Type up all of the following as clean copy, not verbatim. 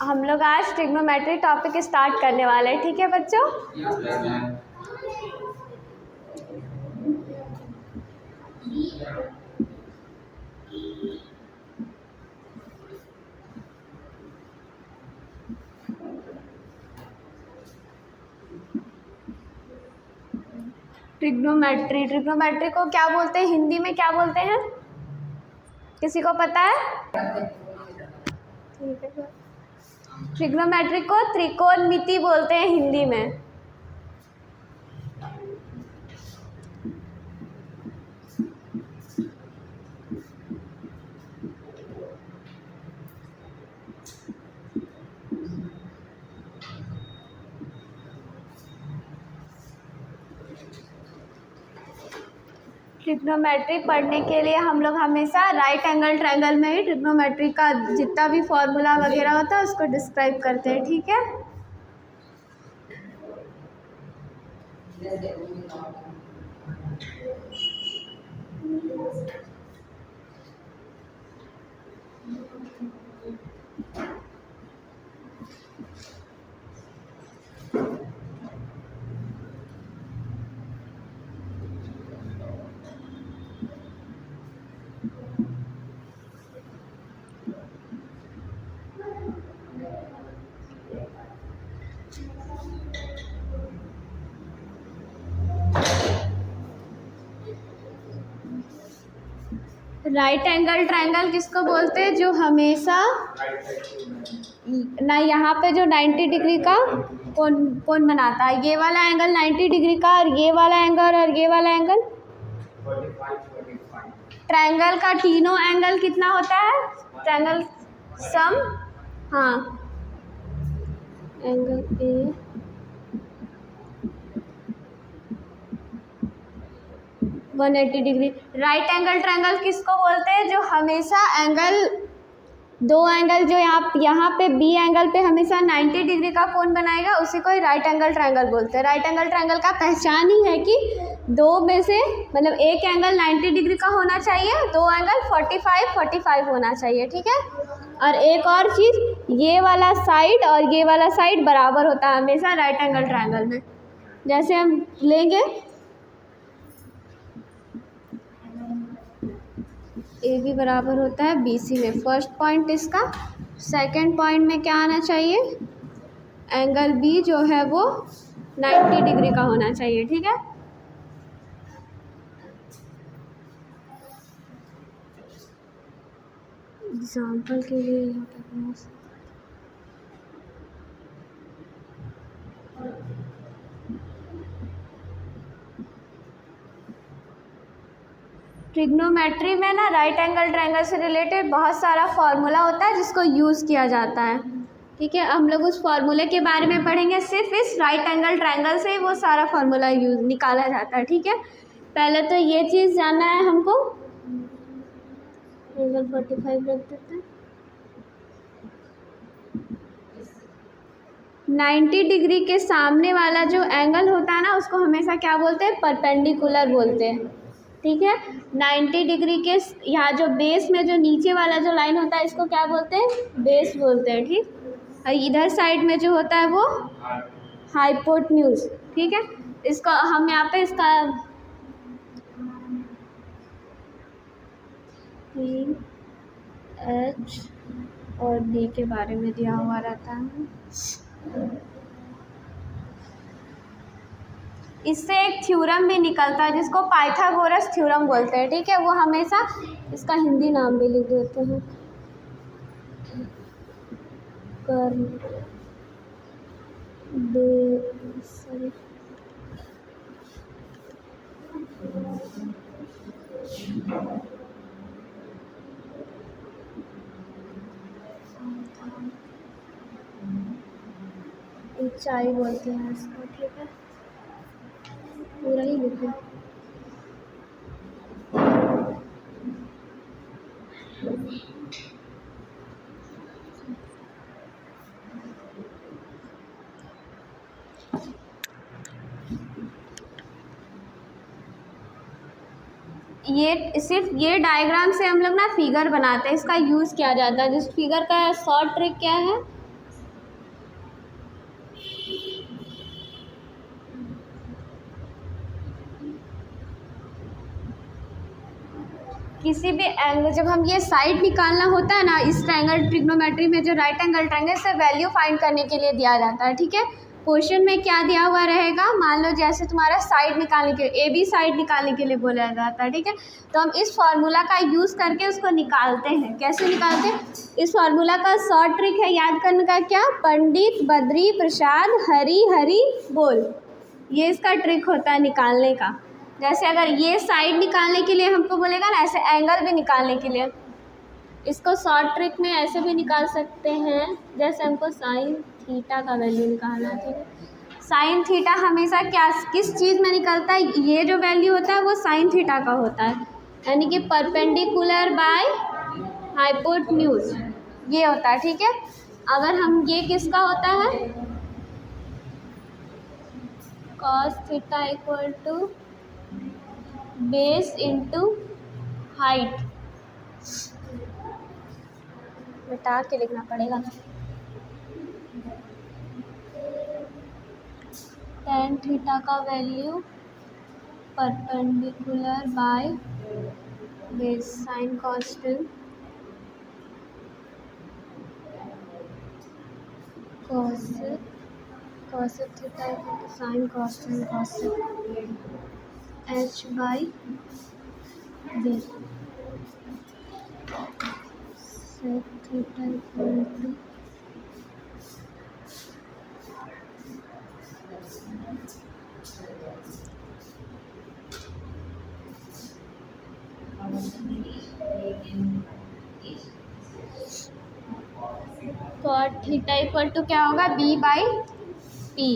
हम लोग आज ट्रिग्नोमेट्री टॉपिक स्टार्ट करने वाले हैं, ठीक है बच्चों। ट्रिग्नोमेट्री को क्या बोलते हैं, हिंदी में क्या बोलते हैं, किसी को पता है? ठीक है, ट्रिग्नोमेट्री को त्रिकोणमिति बोलते हैं हिंदी में। ट्रिग्नोमेट्री पढ़ने के लिए हम लोग हमेशा राइट एंगल ट्रायंगल में ही ट्रिग्नोमेट्री का जितना भी फॉर्मूला वगैरह होता है उसको डिस्क्राइब करते हैं, ठीक है। राइट एंगल ट्रायंगल किसको बोलते हैं, जो हमेशा ना यहाँ पे जो 90 डिग्री का कोण बनाता है, ये वाला एंगल 90 डिग्री का और ये वाला एंगल ट्रायंगल का तीनों एंगल कितना होता है, ट्रायंगल सम, हाँ angle A 180 degree. Right angle triangle किसको बोलते हैं, जो हमेशा दो एंगल जो यहाँ पे बी एंगल पे हमेशा 90 डिग्री का कोण बनाएगा, उसी को ही राइट एंगल ट्रायंगल बोलते हैं। राइट एंगल ट्रायंगल का पहचान ही है कि दो में से मतलब एक एंगल 90 डिग्री का होना चाहिए, दो एंगल 45 होना चाहिए, ठीक है। और एक और चीज़, ये वाला साइड और ये वाला साइड बराबर होता है हमेशा राइट एंगल ट्रायंगल में। जैसे हम लेंगे ए भी बराबर होता है बी सी में, फर्स्ट पॉइंट इसका, सेकंड पॉइंट में क्या आना चाहिए, एंगल बी जो है वो 90 डिग्री का होना चाहिए, ठीक है। एग्जाम्पल के लिए यहाँ पर ट्रिग्नोमेट्री में ना राइट एंगल ट्रायंगल से रिलेटेड बहुत सारा फार्मूला होता है जिसको यूज़ किया जाता है, ठीक है। हम लोग उस फार्मूले के बारे में पढ़ेंगे, सिर्फ इस राइट एंगल ट्रायंगल से वो सारा फार्मूला निकाला जाता है, ठीक है। पहले तो ये चीज़ जानना है हमको, एंगल 45 रख देते हैं। 90 डिग्री के सामने वाला जो एंगल होता है ना, उसको हमेशा क्या बोलते हैं, परपेंडिकुलर बोलते हैं, ठीक है। 90 डिग्री के यहाँ जो बेस में जो नीचे वाला जो लाइन होता है, इसको क्या बोलते हैं, बेस बोलते हैं, ठीक। और इधर साइड में जो होता है वो हाइपोटेन्यूज, ठीक है। इसको हम यहाँ पे इसका एच और डी के बारे में दिया हुआ रहता है। इससे एक थ्योरम भी निकलता है जिसको पाइथागोरस थ्योरम बोलते हैं, ठीक है। वो हमेशा इसका हिंदी नाम भी लिख देते हैं, कर्म सॉरी ऊंचाई बोलते हैं इसको, ठीक है। पूरा ही लिखो। ये सिर्फ ये डायग्राम से हम लोग ना फिगर बनाते हैं, इसका यूज़ किया जाता है। जिस फिगर का शॉर्ट ट्रिक क्या है, किसी भी एंगल, जब हम ये साइड निकालना होता है ना इस ट्रायंगल ट्रिग्नोमेट्री में, जो राइट एंगल ट्रायंगल से वैल्यू फाइंड करने के लिए दिया जाता है, ठीक है। क्वेश्चन में क्या दिया हुआ रहेगा, मान लो जैसे तुम्हारा साइड निकालने के ए बी साइड निकालने के लिए बोला जाता है, ठीक है। तो हम इस फार्मूला का यूज़ करके उसको निकालते हैं। कैसे निकालते हैं? इस फार्मूला का शॉर्ट ट्रिक है याद करने का, क्या, पंडित बद्री प्रसाद हरी हरी बोल, ये इसका ट्रिक होता है निकालने का। जैसे अगर ये साइड निकालने के लिए हमको बोलेगा ना, ऐसे एंगल भी निकालने के लिए, इसको शॉर्ट ट्रिक में ऐसे भी निकाल सकते हैं। जैसे हमको साइन थीटा का वैल्यू निकालना है, ठीक है। साइन थीटा हमेशा क्या, किस चीज़ में निकलता है, ये जो वैल्यू होता है वो साइन थीटा का होता है, यानी कि परपेंडिकुलर बाय हाइपोटेन्यूज, ये होता है, ठीक है। अगर हम ये किसका होता है, cos theta equal to base into height, मिटा के लिखना पड़ेगा। टेन थीटा का value perpendicular by base sine constant cos theta equal to sine constant cos H by B, sec theta equal to cot theta equal to क्या होगा, B by P.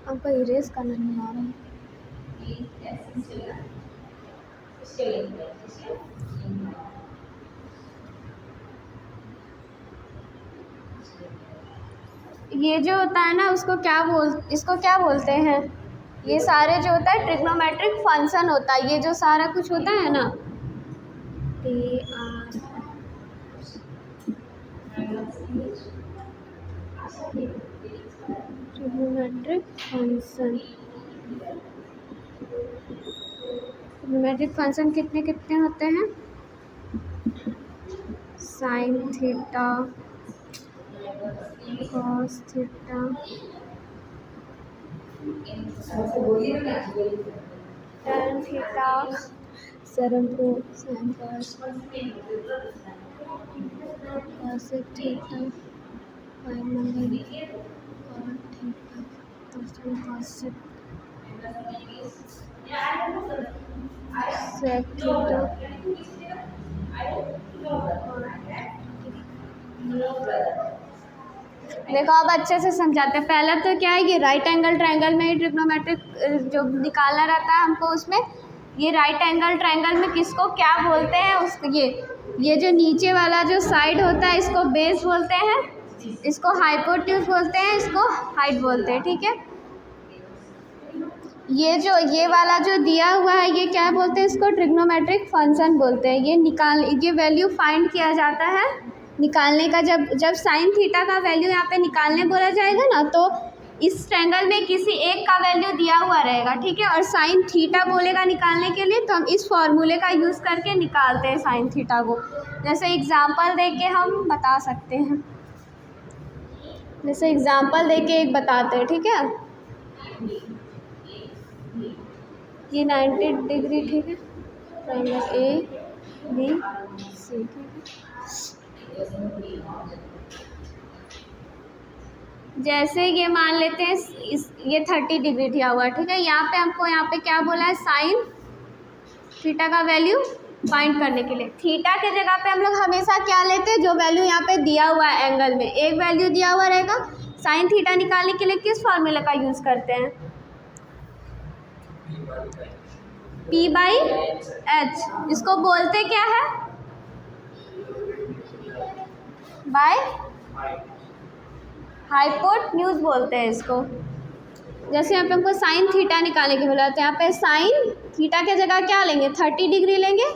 हमको erase करना नहीं आ रहा है। ये जो होता है ना इसको क्या बोलते हैं, ये सारे जो होता है ट्रिग्नोमेट्रिक फंक्शन होता है, ये जो सारा कुछ होता है ना, ट्रिग्नोमेट्रिक फंक्शन। ट्रिग्नोमेट्रिक फंक्शन कितने कितने होते हैं, sine theta, cos theta, tan theta, sine cos theta, five number cot theta, cosec theta, देखो अब अच्छे से समझाते हैं। पहला तो क्या है, ये राइट एंगल ट्रायंगल में ही ट्रिग्नोमेट्रिक जो निकालना रहता है हमको, उसमें ये राइट एंगल ट्रायंगल में किसको क्या बोलते हैं, उसको ये जो नीचे वाला जो साइड होता है इसको बेस बोलते हैं, इसको हाइपोटेन्यूज बोलते हैं, इसको हाइट बोलते हैं, ठीक है। ये वाला जो दिया हुआ है ये क्या बोलते हैं, इसको ट्रिग्नोमेट्रिक फंक्शन बोलते हैं। ये वैल्यू फाइंड किया जाता है निकालने का, जब साइन थीटा का वैल्यू यहाँ पे निकालने बोला जाएगा ना, तो इस ट्रायंगल में किसी एक का वैल्यू दिया हुआ रहेगा, ठीक है, और साइन थीटा बोलेगा निकालने के लिए, तो हम इस फॉर्मूले का यूज़ करके निकालते हैं साइन थीटा को। जैसे एग्जांपल देके हम बता सकते हैं, जैसे एग्जांपल देके एक बताते हैं, ठीक है। ये 90 डिग्री, ठीक है, ट्रायंगल ए बी सी, ठीक है। जैसे ये मान लेते हैं ये 30 डिग्री दिया हुआ है, ठीक है। यहाँ पे क्या बोला है, साइन थीटा का वैल्यू फाइंड करने के लिए। थीटा के जगह पे हम लोग हमेशा क्या लेते हैं, जो वैल्यू यहाँ पे दिया हुआ है एंगल में, एक वैल्यू दिया हुआ रहेगा। साइन थीटा निकालने के लिए किस फॉर्मूला का यूज़ करते हैं, P बाई एच, इसको बोलते क्या है, बाय हाइपोटेन्यूज बोलते हैं इसको। जैसे यहाँ पे हमको साइन थीटा निकालने के बोला, तो यहाँ पे साइन थीटा के जगह क्या लेंगे, 30 डिग्री लेंगे,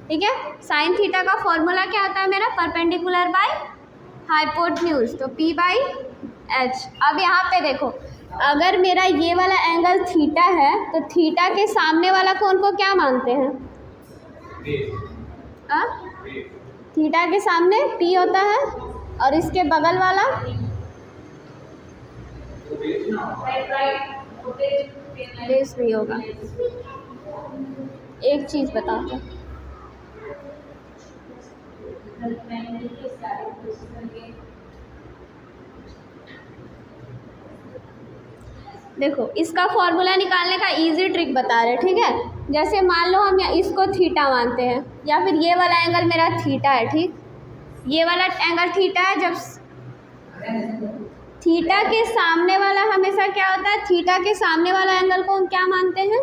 ठीक है। साइन थीटा का फॉर्मूला क्या होता है मेरा, परपेंडिकुलर बाय हाइपोटेन्यूज, तो P बाई एच। अब यहाँ पे देखो अगर मेरा ये वाला एंगल थीटा है तो थीटा के सामने वाला कोण को क्या मानते हैं? थीटा के सामने पी होता है और इसके बगल वाला बेस नहीं होगा। एक चीज़ बताओ तो, देखो इसका फॉर्मूला निकालने का इजी ट्रिक बता रहे, ठीक है। जैसे मान लो हम इसको थीटा मानते हैं या फिर ये वाला एंगल मेरा थीटा है, ठीक, ये वाला एंगल थीटा है। जब थीटा के सामने वाला हमेशा क्या होता है, थीटा के सामने वाला एंगल को हम क्या मानते हैं?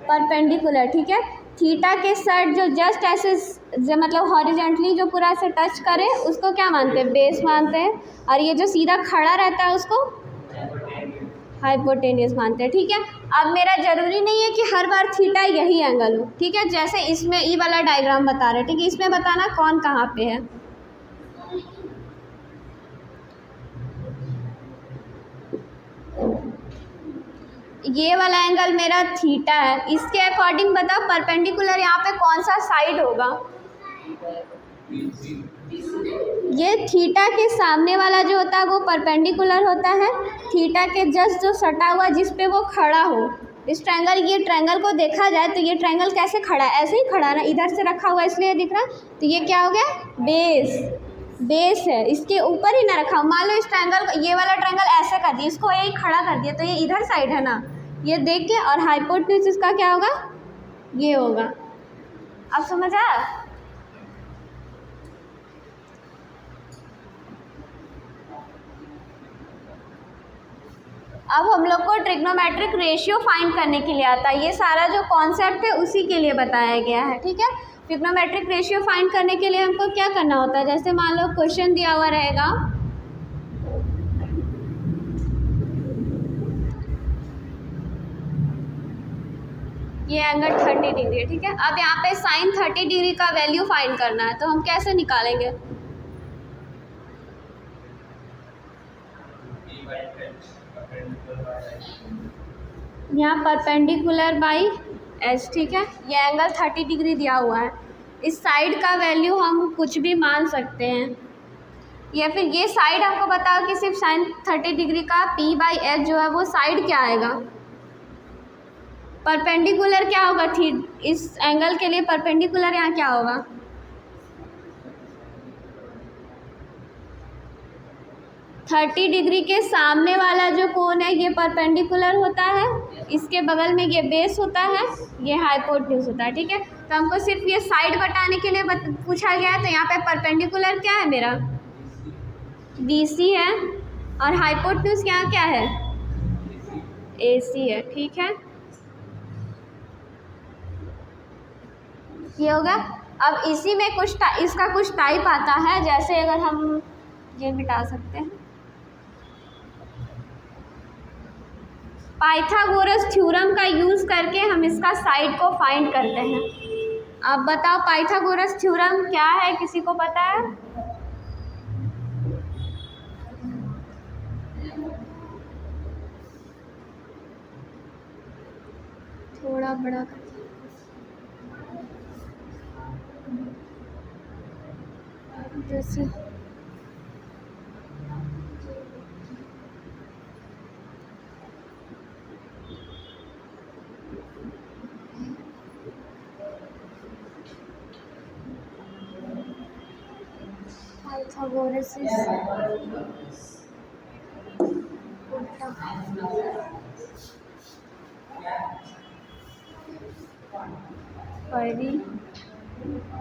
परपेंडिकुलर, ठीक है। थीटा के साइड जो जस्ट ऐसे मतलब हॉरिजॉन्टली जो पूरा ऐसे टच करे उसको क्या मानते हैं? बेस मानते हैं। और ये जो सीधा खड़ा रहता है उसको हाइपोटेन्यूस मानते हैं, ठीक है। अब मेरा ज़रूरी नहीं है कि हर बार थीटा यही एंगल हो, ठीक है। जैसे इसमें ई वाला डायग्राम बता रहे हैं, ठीक है, इसमें बताना कौन कहाँ पे है। ये वाला एंगल मेरा थीटा है, इसके अकॉर्डिंग बताओ परपेंडिकुलर यहाँ पे कौन सा साइड होगा? ये थीटा के सामने वाला जो होता है वो परपेंडिकुलर होता है। थीटा के जस्ट जो सटा हुआ जिस पे वो खड़ा हो, इस ट्रायंगल, ये ट्रायंगल को देखा जाए तो ये ट्रायंगल कैसे खड़ा है? ऐसे ही खड़ा है ना, इधर से रखा हुआ इसलिए दिख रहा है। तो ये क्या हो गया? बेस है, इसके ऊपर ही ना रखा। मान लो इस ट्रायंगल, ये वाला ट्रायंगल ऐसे कर दिया, इसको यही खड़ा कर दिया, तो ये इधर साइड है ना, ये देख के। और हाइपोटेन्यूज इसका क्या होगा? ये होगा। अब समझ आया? अब हम लोग को ट्रिग्नोमेट्रिक रेशियो फाइंड करने के लिए आता है। ये सारा जो कॉन्सेप्ट है उसी के लिए बताया गया है, ठीक है। ट्रिग्नोमेट्रिक रेशियो फाइंड करने के लिए हमको क्या करना होता है? जैसे मान लो क्वेश्चन दिया हुआ रहेगा, ये एंगल 30 डिग्री है, ठीक है। अब यहाँ पे साइन 30 डिग्री का वैल्यू फाइंड करना है, तो हम कैसे निकालेंगे? यहाँ परपेंडिकुलर बाई एच, ठीक है। ये एंगल 30 डिग्री दिया हुआ है। इस साइड का वैल्यू हम कुछ भी मान सकते हैं, या फिर ये साइड हमको बताओ कि सिर्फ साइन 30 डिग्री का पी बाई एच जो है वो साइड क्या आएगा? परपेंडिकुलर क्या होगा? इस एंगल के लिए परपेंडिकुलर यहाँ क्या होगा? थर्टी डिग्री के सामने वाला जो कोण है ये परपेंडिकुलर होता है, इसके बगल में ये बेस होता है, ये हाइपोटेन्यूज होता है, ठीक है। तो हमको सिर्फ ये साइड बताने के लिए पूछा गया है। तो यहाँ पे परपेंडिकुलर क्या है मेरा? BC है, और हाइपोटेन्यूज यहाँ क्या है? AC है, ठीक है। ये होगा। अब इसी में इसका कुछ टाइप आता है, जैसे अगर हम ये मिटा सकते हैं, पाइथागोरस थ्योरम का यूज़ करके हम इसका साइड को फाइंड करते हैं। अब बताओ पाइथागोरस थ्योरम क्या है, किसी को पता है? थोड़ा बड़ा जैसे पाइथागोरस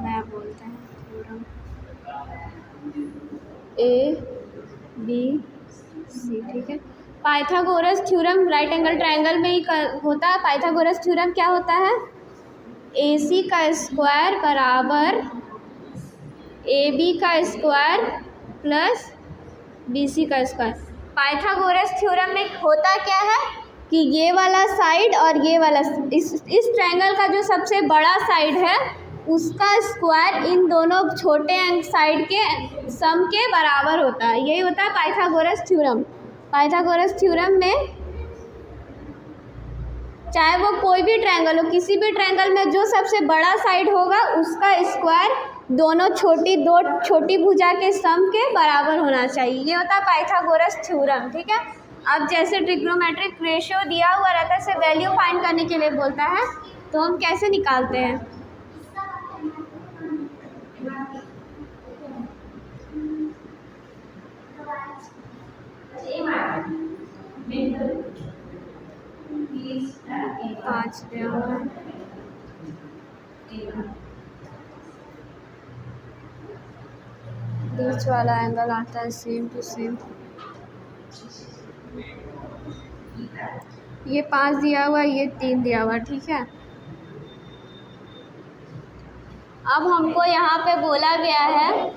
मैं बोलते हैं थ्योरम ABC, ठीक है। Pythagoras theorem right angle triangle में ही होता है। पाइथागोरस थ्योरम क्या होता है? AC का स्क्वायर बराबर AB का स्क्वायर प्लस BC का स्क्वायर। पाइथागोरस थ्योरम में होता क्या है कि ये वाला साइड और ये वाला, इस ट्रायंगल का जो सबसे बड़ा साइड है उसका स्क्वायर इन दोनों छोटे साइड के सम के बराबर होता है। यही होता है पाइथागोरस थ्योरम। पाइथागोरस थ्योरम में चाहे वो कोई भी ट्रायंगल हो, किसी भी ट्रायंगल में जो सबसे बड़ा साइड होगा उसका स्क्वायर दो छोटी भुजा के सम के बराबर होना चाहिए। ये होता है पाइथागोरस थ्योरम। ठीक है। अब जैसे ट्रिग्नोमेट्रिक रेशियो दिया हुआ रहता है, इसे वैल्यू फाइंड करने के लिए बोलता है, तो हम कैसे निकालते हैं? पाँच दिया हुआ है, बीच वाला एंगल आता है सेम टू सेम। ये 5 दिया हुआ है, ये 3 दिया हुआ है। ठीक है। अब हमको यहाँ पे बोला गया है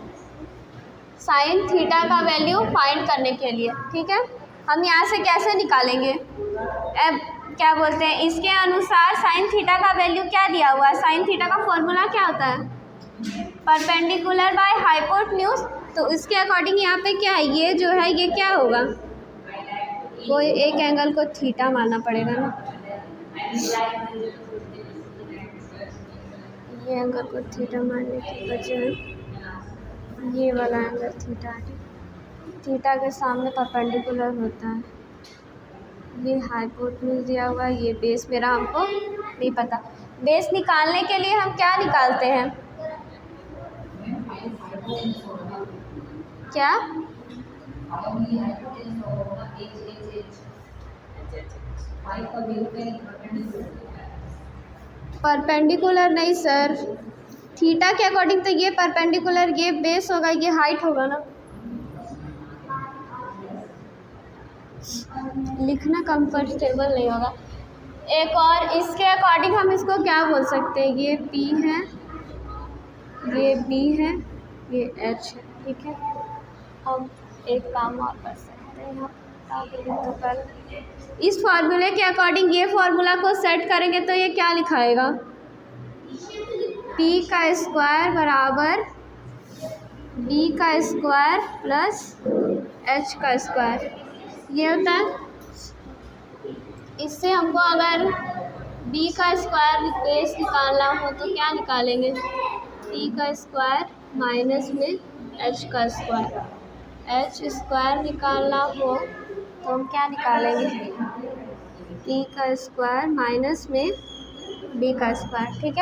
साइन थीटा का वैल्यू फाइंड करने के लिए। ठीक है। हम यहाँ से कैसे निकालेंगे? अब क्या बोलते हैं, इसके अनुसार साइन थीटा का वैल्यू क्या दिया हुआ है? साइन थीटा का फॉर्मूला क्या होता है? Perpendicular by hypotenuse. तो इसके अकॉर्डिंग यहाँ पे क्या है, ये जो है ये क्या होगा? कोई एक एंगल को थीटा मानना पड़ेगा ना, ये एंगल को थीटा मानने की बजाय ये वाला एंगल थीटा है। थीटा के सामने परपेंडिकुलर होता है। ये हाइपोटेन्यूज दिया हुआ है, ये बेस मेरा हमको नहीं पता। बेस निकालने के लिए हम क्या निकालते हैं? क्या? परपेंडिकुलर नहीं सर, थीटा के अकॉर्डिंग तो ये परपेंडिकुलर, ये बेस होगा, ये हाइट होगा ना। लिखना कंफर्टेबल नहीं होगा। एक और इसके अकॉर्डिंग हम इसको क्या बोल सकते हैं? ये P है, ये B है, ये H है। ठीक है। हम एक काम और कर सकते हैं यहाँ, तो कल इस फार्मूले के अकॉर्डिंग ये फार्मूला को सेट करेंगे तो ये क्या लिखाएगा? P का स्क्वायर बराबर B का स्क्वायर प्लस H का स्क्वायर, ये होता है। इससे हमको अगर B का स्क्वायर बेस निकालना हो तो क्या निकालेंगे? P का स्क्वायर माइनस में H का स्क्वायर। H स्क्वायर निकालना हो तो हम क्या निकालेंगे? P का स्क्वायर माइनस में B का स्क्वायर। ठीक है।